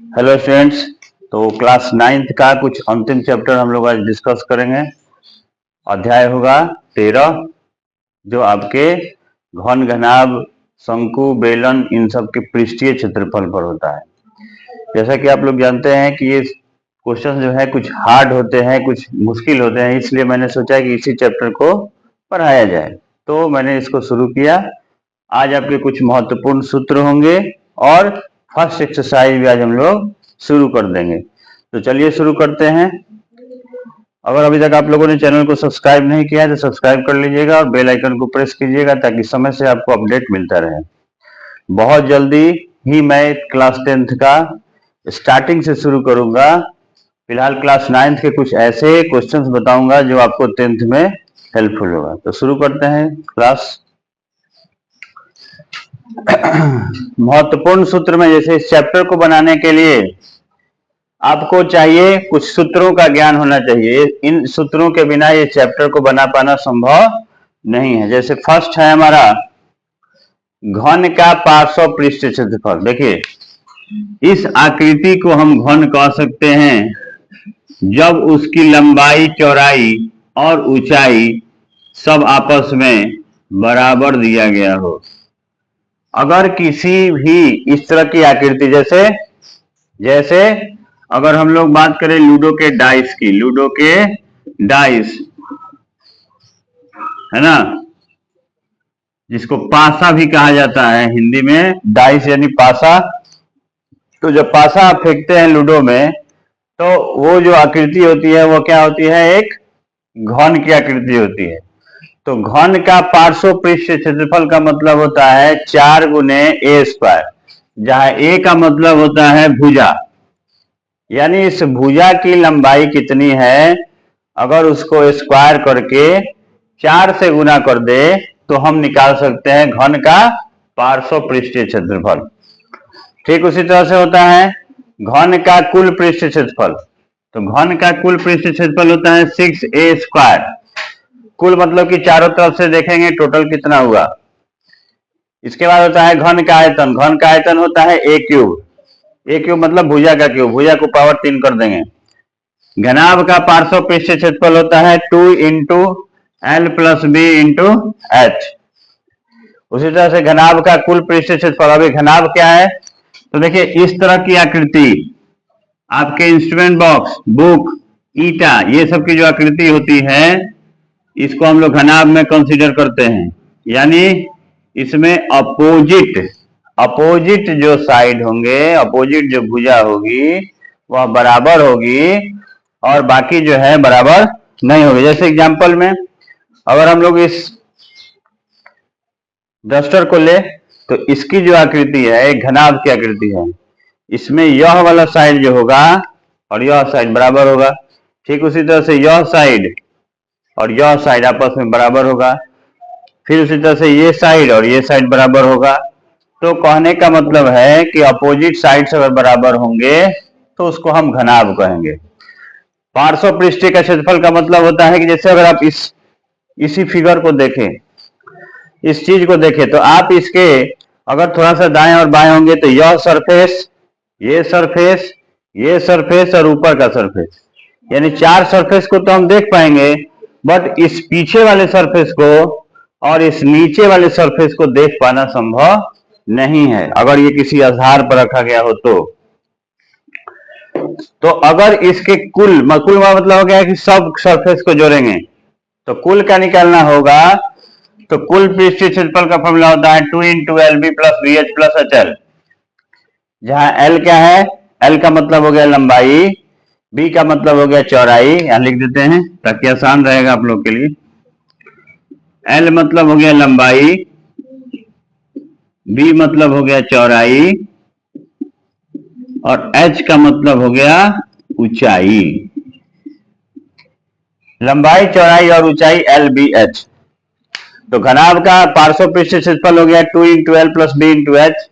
Hello students. तो class 9th का कुछ अंतिम चैप्टर हम लोग आज डिस्कस करेंगे। अध्याय होगा 13, जो आपके घन घनाभ, शंकु, बेलन इन सब के पृष्ठीय क्षेत्रफल पर होता है। जैसा कि आप लोग जानते हैं कि ये क्वेश्चन जो है कुछ हार्ड होते हैं, कुछ मुश्किल होते हैं, इसलिए मैंने सोचा कि इसी चैप्टर को पढ़ाया जाए, तो मैंने इसको शुरू किया। आज आपके कुछ महत्वपूर्ण सूत्र होंगे और फर्स्ट एक्सरसाइज भी आज हम लोग शुरू कर देंगे। तो चलिए शुरू करते हैं। अगर अभी तक आप लोगों ने चैनल को सब्सक्राइब नहीं किया है तो सब्सक्राइब कर लीजिएगा और बेल आइकन को प्रेस कीजिएगा ताकि समय से आपको अपडेट मिलता रहे। बहुत जल्दी ही मैं क्लास 10th का स्टार्टिंग से शुरू करूंगा। फिलहाल क्लास 9th के कुछ ऐसे क्वेश्चंस बताऊंगा जो आपको 10th में हेल्पफुल होगा। तो शुरू करते हैं क्लास। महत्वपूर्ण सूत्र में, जैसे इस चैप्टर को बनाने के लिए आपको चाहिए कुछ सूत्रों का ज्ञान होना चाहिए। इन सूत्रों के बिना ये चैप्टर को बना पाना संभव नहीं है। जैसे फर्स्ट है हमारा घन का पार्श्व पृष्ठ क्षेत्रफल। देखिए, इस आकृति को हम घन कह सकते हैं जब उसकी लंबाई, चौड़ाई और ऊंचाई सब आपस में बराबर दिया गया हो। अगर किसी भी इस तरह की आकृति, जैसे अगर हम लोग बात करें लूडो के डाइस की, लूडो के डाइस है ना, जिसको पासा भी कहा जाता है हिंदी में, डाइस यानी पासा। तो जब पासा आप फेंकते हैं लूडो में, तो वो जो आकृति होती है वो क्या होती है? एक घन की आकृति होती है। तो घन का पार्श्व पृष्ठ क्षेत्रफल का मतलब होता है 4 गुने ए स्क्वायर, जहां ए का मतलब होता है भुजा। यानी इस भुजा की लंबाई कितनी है, अगर उसको स्क्वायर करके 4 से गुना कर दे तो हम निकाल सकते हैं घन का पार्श्व पृष्ठीय क्षेत्रफल। ठीक उसी तरह से होता है घन का कुल पृष्ठ क्षेत्रफल। तो घन का कुल पृष्ठ क्षेत्रफल होता है 6a स्क्वायर। कुल मतलब कि चारों तरफ से देखेंगे टोटल कितना हुआ। इसके बाद होता है घन का आयतन। घन का आयतन होता है a क्यूब। a क्यूब मतलब भुजा का क्यूब, भुजा को पावर 3 कर देंगे। घनाभ का पार्श्व पृष्ठ क्षेत्रफल होता है 2 into L plus B into H. उसी तरह से घनाभ का कुल पृष्ठ क्षेत्रफल। अभी घनाभ क्या है? तो देखिए, इस तरह की आकृति आपके इंस्ट्रूमेंट बॉक्स, बुक, ईटा, ये सब की जो आकृति होती है, इसको हम लोग घनाभ में कंसीडर करते हैं। यानी इसमें अपोजिट जो साइड होंगे, अपोजिट जो भुजा होगी वह बराबर होगी और बाकी जो है बराबर नहीं होगी। जैसे एग्जांपल में अगर हम लोग इस डस्टर को ले तो इसकी जो आकृति है एक घनाभ की आकृति है। इसमें यह वाला साइड जो होगा और यह साइड बराबर होगा। ठीक उसी तरह से यह साइड और यह साइड आपस में बराबर होगा। फिर उसी तरह से ये साइड और ये साइड बराबर होगा। तो कहने का मतलब है कि अपोजिट साइड्स अगर बराबर होंगे तो उसको हम घनाभ कहेंगे। पार्श्व पृष्ठीय का क्षेत्रफल का मतलब होता है कि जैसे अगर आप इसी फिगर को देखें, इस चीज को देखें, तो आप इसके अगर थोड़ा सा दाएं और बाएं होंगे तो यह सरफेस, ये सरफेस, ये सरफेस और ऊपर का सरफेस, यानी 4 सरफेस को तो हम देख पाएंगे, बट इस पीछे वाले सरफेस को और इस नीचे वाले सरफेस को देख पाना संभव नहीं है अगर ये किसी आधार पर रखा गया हो। तो अगर इसके कुल मतलब हो गया कि सब सरफेस को जोड़ेंगे तो कुल क्या निकालना होगा? तो कुल पृष्ठीय क्षेत्रफल का फॉर्मूला होता है 2 into L B plus B H plus H L, जहां एल क्या है? एल का मतलब हो गया लंबाई, बी का मतलब हो गया चौड़ाई, यहां लिख देते हैं ताकि आसान रहेगा आप लोग के लिए। एल मतलब हो गया लंबाई, बी मतलब हो गया चौड़ाई और एच का मतलब हो गया ऊंचाई। लंबाई, चौड़ाई और ऊंचाई एल बी एच। तो घनाभ का पार्श्व पृष्ठ क्षेत्रफल हो गया 2 into L plus B into H,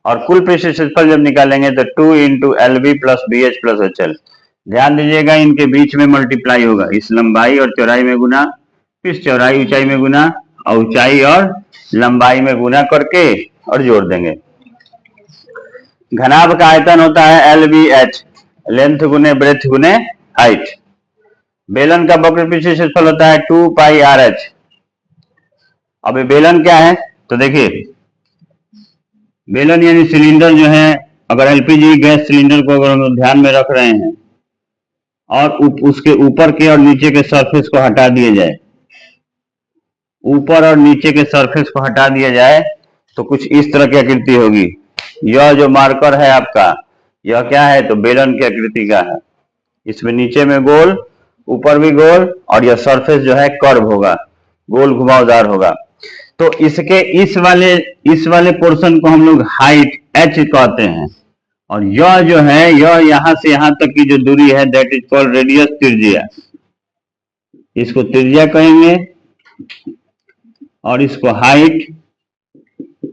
और कुल पृष्ठ क्षेत्रफल जब निकालेंगे तो 2 into L B plus B H plus H L. ध्यान दीजिएगा, इनके बीच में मल्टीप्लाई होगा, इस लंबाई और चौड़ाई में गुना, फिर चौड़ाई ऊंचाई में गुना और ऊंचाई और लंबाई में गुना करके और जोड़ देंगे। घनाभ का आयतन होता है LBH, लेंथ गुने ब्रेथ गुने हाइट। बेलन का वक्र पृष्ठीय क्षेत्रफल होता है 2 पाई RH। अब बेलन क्या है, तो देखिए बेलन यानी सिलेंडर जो है, अगर LPG गैस सिलेंडर को अगर हम ध्यान में रख रहे हैं और उसके ऊपर के और नीचे के सरफेस को हटा दिया जाए, ऊपर और नीचे के सरफेस को हटा दिया जाए तो कुछ इस तरह की आकृति होगी। यह जो मार्कर है आपका, यह क्या है, तो बेलन की आकृति का है। इसमें नीचे में गोल, ऊपर भी गोल, और यह सरफेस जो है कर्व होगा, गोल घुमावदार होगा। तो इसके इस वाले पोर्शन को हम लोग हाइट H कहते हैं, और यह जो है, यह यहां से यहां तक की जो दूरी है, दैट इज कॉल्ड रेडियस, त्रिज्या। इसको त्रिज्या कहेंगे और इसको हाइट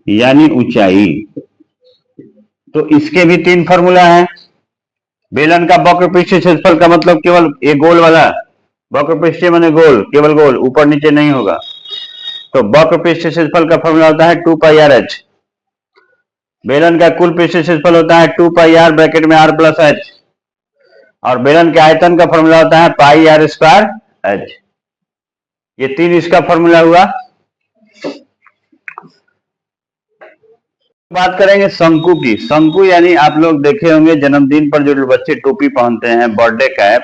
यानी ऊंचाई। तो इसके भी 3 फॉर्मूला है। बेलन का वक्र पृष्ठीय क्षेत्रफल का मतलब केवल ये गोल वाला, वक्र पृष्ठीय माने गोल, केवल गोल, ऊपर नीचे नहीं होगा। तो वक्र पृष्ठीय क्षेत्रफल का फॉर्मूला होता है 2 पाई RH। बेलन का कुल पृष्ठीय क्षेत्रफल होता है 2 पाई R ब्रैकेट में R प्लस H, और बेलन के आयतन का फॉर्मूला होता है पाई R स्क्वायर H। ये 3 इसका फॉर्मूला हुआ। बात करेंगे शंकु की। शंकु यानी आप लोग देखे होंगे जन्मदिन पर जो बच्चे टोपी पहनते हैं, बर्थडे कैप,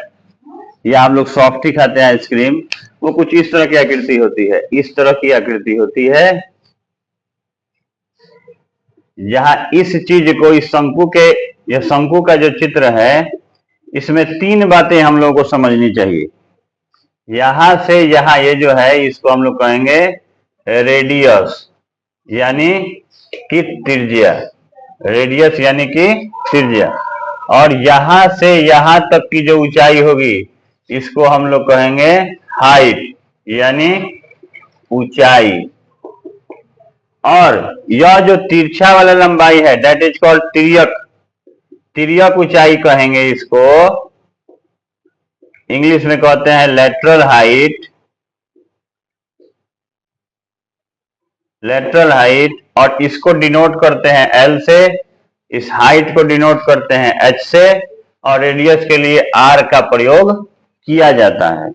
या आप लोग सॉफ्टी खाते हैं आइसक्रीम, वो कुछ इस तरह की आकृति होती है, इस तरह की आकृति होती है। जहां इस चीज को, इस शंकु के, यह शंकु का जो चित्र है, इसमें 3 बातें हम लोगों को समझनी चाहिए। यहां से यहां ये जो है, इसको हम लोग कहेंगे रेडियस यानी कि त्रिज्या, रेडियस यानी कि त्रिज्या। और यहां से यहां तक की जो ऊंचाई होगी, इसको हम लोग कहेंगे हाइट यानी ऊंचाई। और यह जो तिरछा वाला लंबाई है, दैट इज कॉल्ड तिर्यक, तिर्यक ऊंचाई कहेंगे इसको। इंग्लिश में कहते हैं लेटरल हाइट, लेटरल हाइट। और इसको डिनोट करते हैं L से, इस हाइट को डिनोट करते हैं H से, और रेडियस के लिए R का प्रयोग किया जाता है,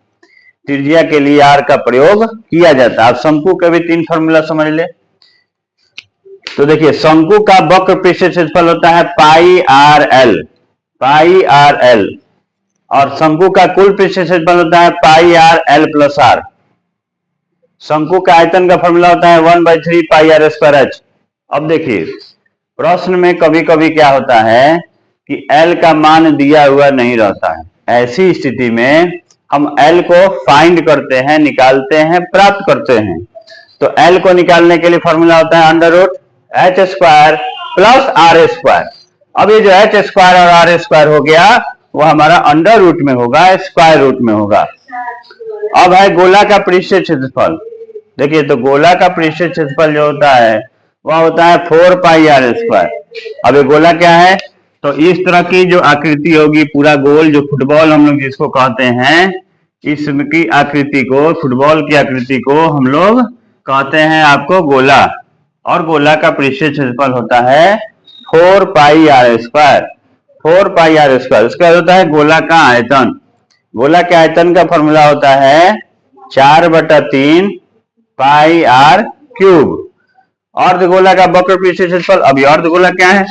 त्रिज्या के लिए R का प्रयोग किया जाता है। आप शंकु के भी 3 फॉर्मूला समझ ले। तो देखिए शंकु का वक्र पृष्ठीय क्षेत्रफल होता है पाई RL, पाई RL, और शंकु का कुल पृष्ठीय क्षेत्रफल होता है पाई RL प्लस R। शंकु का आयतन का फॉर्मूला होता है 1/3 पाई R स्क्वायर H। अब देखिए प्रश्न में कभी कभी क्या होता है कि L का मान दिया हुआ नहीं रहता है। ऐसी स्थिति में हम L को फाइंड करते हैं, निकालते हैं, प्राप्त करते हैं। तो L को निकालने के लिए फॉर्मूला होता है under root H square plus R square. अब ये जो H स्क्वायर और R स्क्वायर हो गया, वो हमारा अंडर रूट में होगा, स्क्वायर रूट में होगा। अब है गोला का पृष्ठीय क्षेत्रफल। देखिए तो गोला का पृष्ठीय क्षेत्रफल जो होता है वह होता है 4 पाई R स्क्वायर। अब ये गोला क्या है, तो इस तरह की जो आकृति होगी, पूरा गोल, जो फुटबॉल हम लोग जिसको कहते हैं, इसकी आकृति को, फुटबॉल की आकृति को हम लोग कहते हैं आपको गोला। और गोला का पृष्ठीय क्षेत्रफल होता है 4 पाई R स्क्वायर, 4 पाई R स्क्वायर। उसका होता है गोला का आयतन। गोला के आयतन का फॉर्मूला होता है 4/3 पाई R क्यूब। अर्धगोला का वक्र पृष्ठीय क्षेत्रफल। अब ये अर्धगोला क्या है,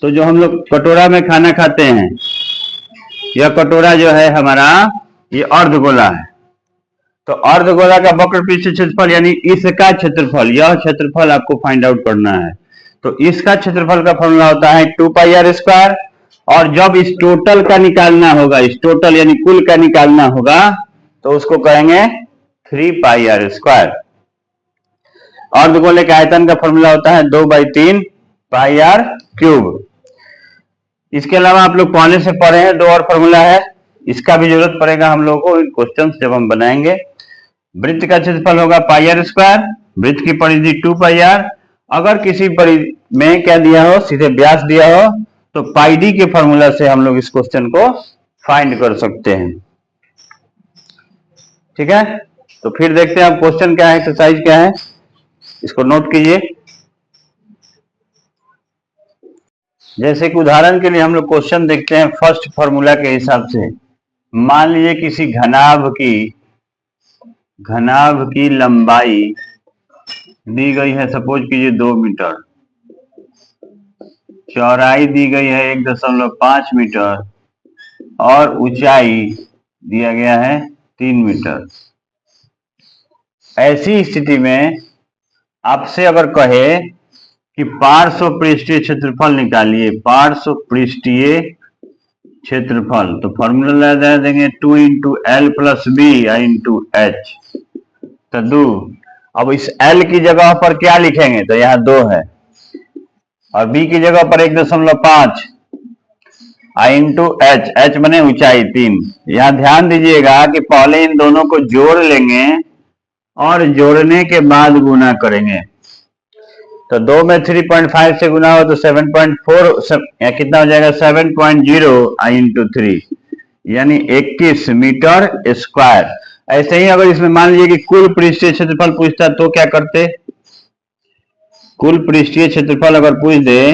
तो जो हम लोग कटोरा में खाना खाते हैं, यह कटोरा जो है हमारा, ये अर्धगोला है। तो अर्धगोला का वक्र पृष्ठीय क्षेत्रफल यानी इसका क्षेत्रफल, यह क्षेत्रफल आपको फाइंड आउट करना है। तो इसका क्षेत्रफल का फॉर्मूला होता है 2 पाई R स्क्वायर। और जब इस टोटल का निकालना होगा, इस टोटल यानी कुल का निकालना होगा, तो उसको कहेंगे 3 पाई R स्क्वायर। अर्धगोले के आयतन का फॉर्मूला होता है 2/3 पाई R क्यूब। इसके अलावा आप लोग पहले से पढ़े हैं, 2 और फॉर्मूला है, इसका भी जरूरत पड़ेगा हम लोगों को क्वेश्चन जब हम बनाएंगे। वृत्त का क्षेत्रफल होगा पाई R स्क्वायर, वृत्त की परिधि 2 पाई R। अगर किसी परिधि में क्या दिया हो, सीधे व्यास दिया हो, तो पाई D के फॉर्मूला से हम लोग इस क्वेश्चन को फाइंड कर सकते हैं। ठीक है, तो फिर देखते हैं अब क्वेश्चन क्या है, एक्सरसाइज क्या है, इसको नोट कीजिए। जैसे कि उदाहरण के लिए हम लोग क्वेश्चन देखते हैं फर्स्ट फॉर्मूला के हिसाब से। मान लीजिए किसी घनाभ की लंबाई दी गई है, सपोज कीजिए 2 मीटर, चौड़ाई दी गई है 1.5 मीटर और ऊंचाई दिया गया है 3 मीटर। ऐसी स्थिति में आपसे अगर कहे कि पार्श्व पृष्ठीय क्षेत्रफल निकालिए, पार्श्व पृष्ठीय क्षेत्रफल, तो फॉर्मूला लगा देंगे 2 into L plus B into H. तो 2, अब इस एल की जगह पर क्या लिखेंगे, तो यहाँ 2 है और बी की जगह पर 1.5 इंटू एच, एच बने ऊंचाई 3। यहाँ ध्यान दीजिएगा कि पहले इन दोनों को जोड़ लेंगे और जोड़ने के बाद गुना करेंगे। तो 2 में 3.5 से गुना हो तो 7.4 या कितना हो जाएगा 7.0 इंटू 3 यानी 21 मीटर स्क्वायर। ऐसे ही अगर इसमें मान लीजिए कि कुल पृष्ठीय क्षेत्रफल पूछता तो क्या करते, कुल पृष्ठीय क्षेत्रफल अगर पूछ दे,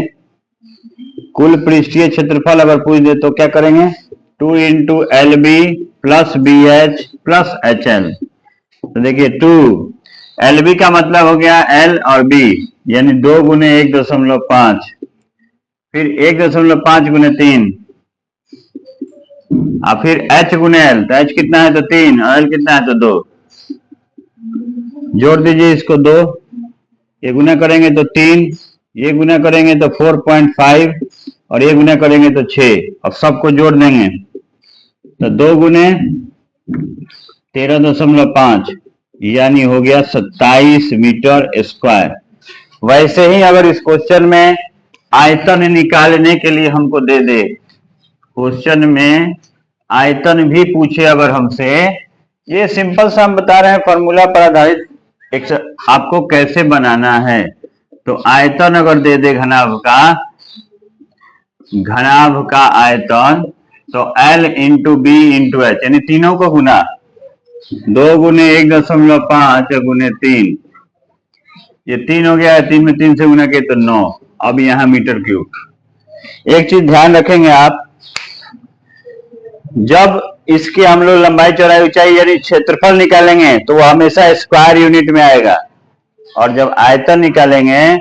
कुल पृष्ठीय क्षेत्रफल अगर पूछ दे तो क्या करेंगे 2 into L B plus B H plus H L. तो देखिए 2 एल बी का मतलब हो गया एल और बी यानी 2 गुने 1.5, फिर 1.5 गुने 3 और फिर एच गुने एल, तो एच कितना है तो 3 और एल कितना है तो 2। जोड़ दीजिए इसको 2, ये गुना करेंगे तो 3, ये गुना करेंगे तो 4.5 और ये गुना करेंगे तो 6। अब सबको जोड़ देंगे तो 2 गुने 13.5 यानी हो गया 27 मीटर स्क्वायर। वैसे ही अगर इस क्वेश्चन में आयतन निकालने के लिए हमको दे दे, क्वेश्चन में आयतन भी पूछे अगर हमसे, ये सिंपल सा हम बता रहे हैं फॉर्मूला पर आधारित आपको कैसे बनाना है। तो आयतन अगर दे दे घनाभ का आयतन, तो L into B into H यानी तीनों को गुना, 2 गुने 1.5 गुने 3, ये 3 हो गया है, 3 में 3 से गुना किए तो 9। अब यहाँ मीटर क्यूब। एक चीज ध्यान रखेंगे आप, जब इसकी हम लोग लंबाई चौड़ाई ऊंचाई यानी क्षेत्रफल निकालेंगे तो वो हमेशा स्क्वायर यूनिट में आएगा, और जब आयतन निकालेंगे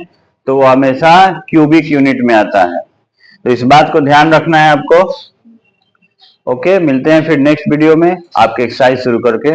तो वो हमेशा क्यूबिक यूनिट में आता है। तो इस बात को ध्यान रखना है आपको। ओके, मिलते हैं फिर नेक्स्ट वीडियो में आपके एक्सरसाइज शुरू करके।